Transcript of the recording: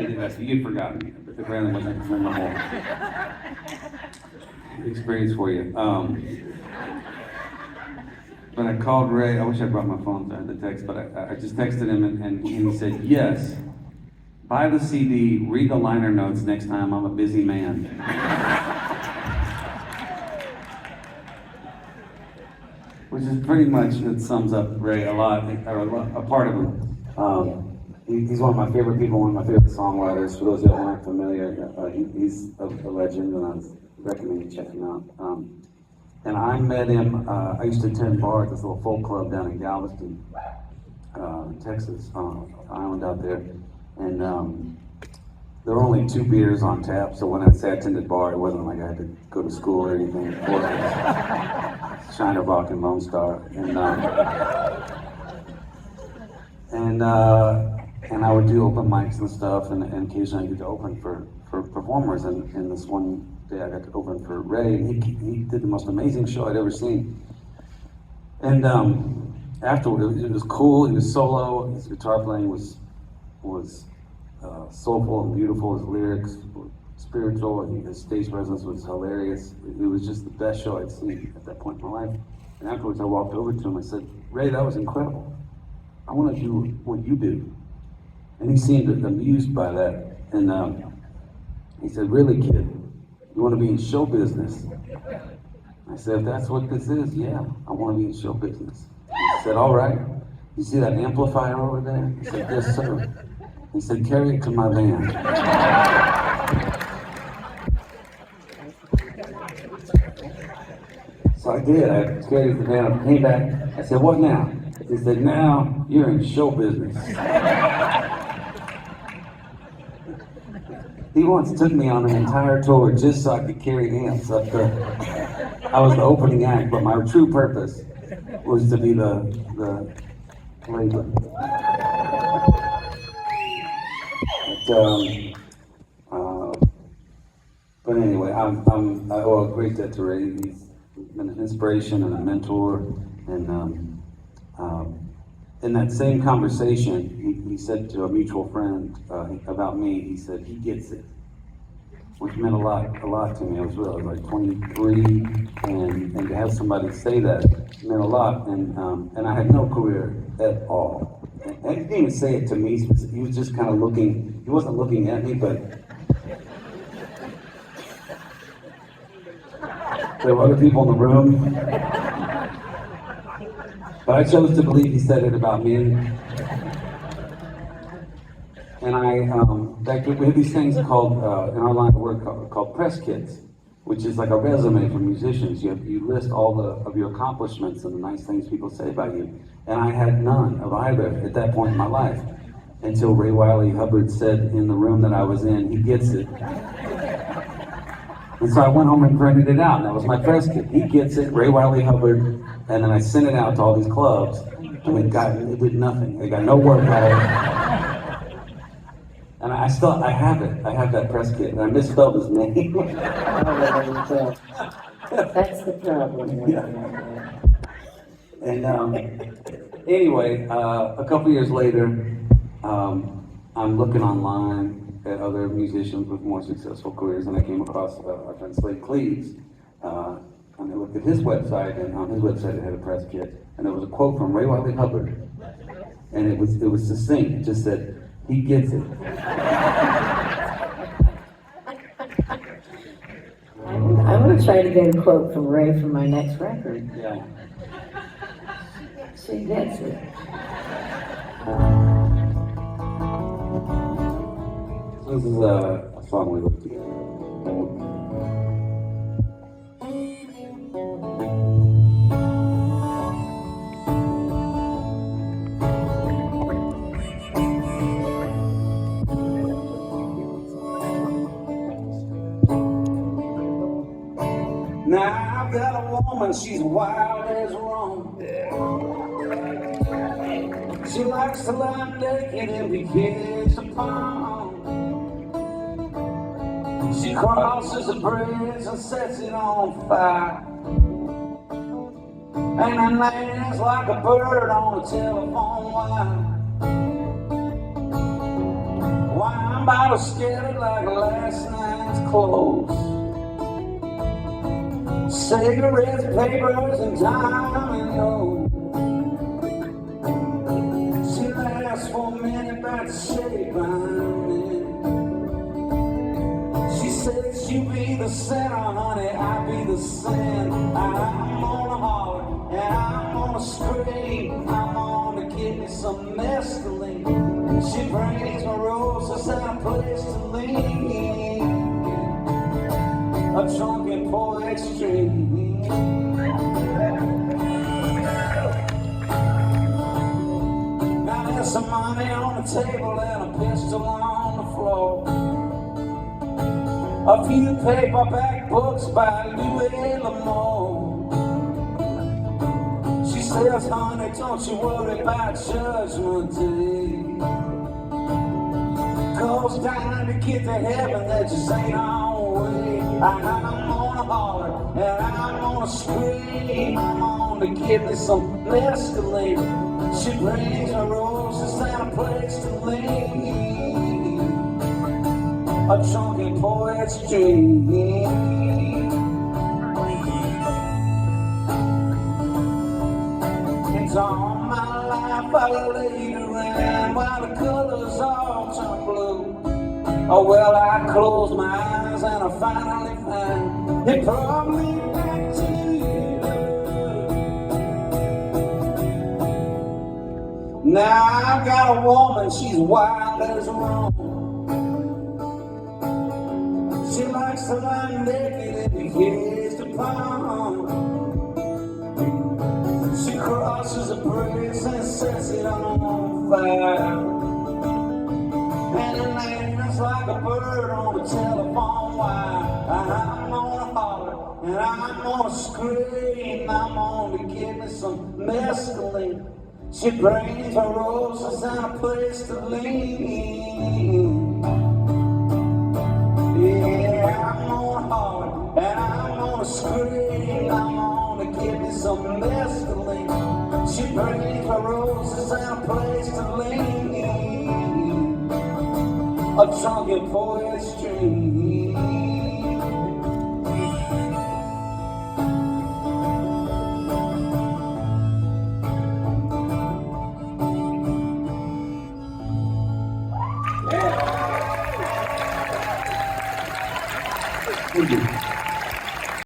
did ask you. You'd forgotten me, but apparently wasn't a memorable experience for you. But I called Ray. I wish I brought my phone to the text, but I just texted him and he said, yes, buy the CD, read the liner notes next time, I'm a busy man. Which is pretty much, it sums up Ray a lot, or a part of him. He's one of my favorite people, one of my favorite songwriters. For those that aren't familiar, he's a legend, and I recommend you check him out. And I met him, I used to attend bar at this little folk club down in Galveston, Texas, island out there. And there were only 2 beers on tap, so when I say I attended bar, it wasn't like I had to go to school or anything. Shiner Rock and Lone Star. And I would do open mics and stuff, and occasionally I get to open for performers. And this one day I got to open for Ray, and he did the most amazing show I'd ever seen. And afterward, it was cool. He was solo. His guitar playing was soulful and beautiful. His lyrics were spiritual, and his stage presence was hilarious. It was just the best show I'd seen at that point in my life. And afterwards, I walked over to him. I said, Ray, that was incredible. I want to do what you do. And he seemed amused by that. And he said, really, kid, you want to be in show business? I said, if that's what this is, yeah, I want to be in show business. He said, all right. You see that amplifier over there? I said, yes, sir. He said, carry it to my van. So I did. I carried it to the van. I came back. I said, what now? He said, now you're in show business. He once took me on an entire tour just so I could carry amps up there. I was the opening act, but my true purpose was to be the labor. But anyway, I owe a great debt to Ray. He's been an inspiration and a mentor. And in that same conversation, he said to a mutual friend about me, he said, he gets it, which meant a lot to me. I was like 23, and to have somebody say that meant a lot. And I had no career at all. And he didn't even say it to me. He was just kind of looking. He wasn't looking at me, but there were other people in the room. But I chose to believe he said it about me. And we have these things called, in our line of work, called press kits, which is like a resume for musicians. You list all of your accomplishments and the nice things people say about you. And I had none of either at that point in my life, until Ray Wylie Hubbard said in the room that I was in, he gets it. And so I went home and printed it out, and that was my press kit. He gets it, Ray Wylie Hubbard, and then I sent it out to all these clubs, and it did nothing. They got no word out of it. And I have it. I have that press kit, and I misspelled his name. That's the problem. Yeah. And anyway, a couple years later, I'm looking online at other musicians with more successful careers, and I came across our friend Slade Cleaves. And I looked at his website, and on his website it had a press kit, and there was a quote from Ray Wylie Hubbard, and it was succinct. It just said, he gets it. I want to try to get a quote from Ray for my next record. Yeah. She gets it. So this is a song we looked at. Now I've got a woman, she's wild as Rome. She likes to lie naked and be kissed upon. She crosses the bridge and sets it on fire, and then lands like a bird on a telephone wire. Why I'm about to scattered like last night's clothes. Cigarettes, papers, and dominoes. She laughs for a minute about the shape I'm in. She says you be the center, honey, I be the sin. I'm gonna holler and I'm gonna scream. I'm gonna get me some mescaline. She brings my roses and a place to lean. A drunken poet's dream. Now there's some money on the table and a pistol on the floor. A few paperback books by Louis L'Amour. She says, honey, don't you worry about Judgment Day. Goes down to get to heaven, that just ain't our way. I'm gonna holler and I'm gonna scream. I'm gonna give me some mescaline. She brings her roses and a place to lean. A drunken poet's dream. And all my life I laid around while the colors all turn blue. Oh well, I closed my eyes and I finally found it brought me back to you. Now I've got a woman, she's wild as a roam. She likes to lie naked in the years to come. She crosses a bridge and sets it on fire. And it lands like a bird on the telephone wire. I'm gonna holler and I'm gonna scream. I'm gonna give me some mescaline. She brings her roses and a place to lean. Yeah, I'm gonna holler and I'm gonna scream. I'm gonna give me some mescaline. She brings her roses and a place to lean. A drunken poet's dream. Thank you.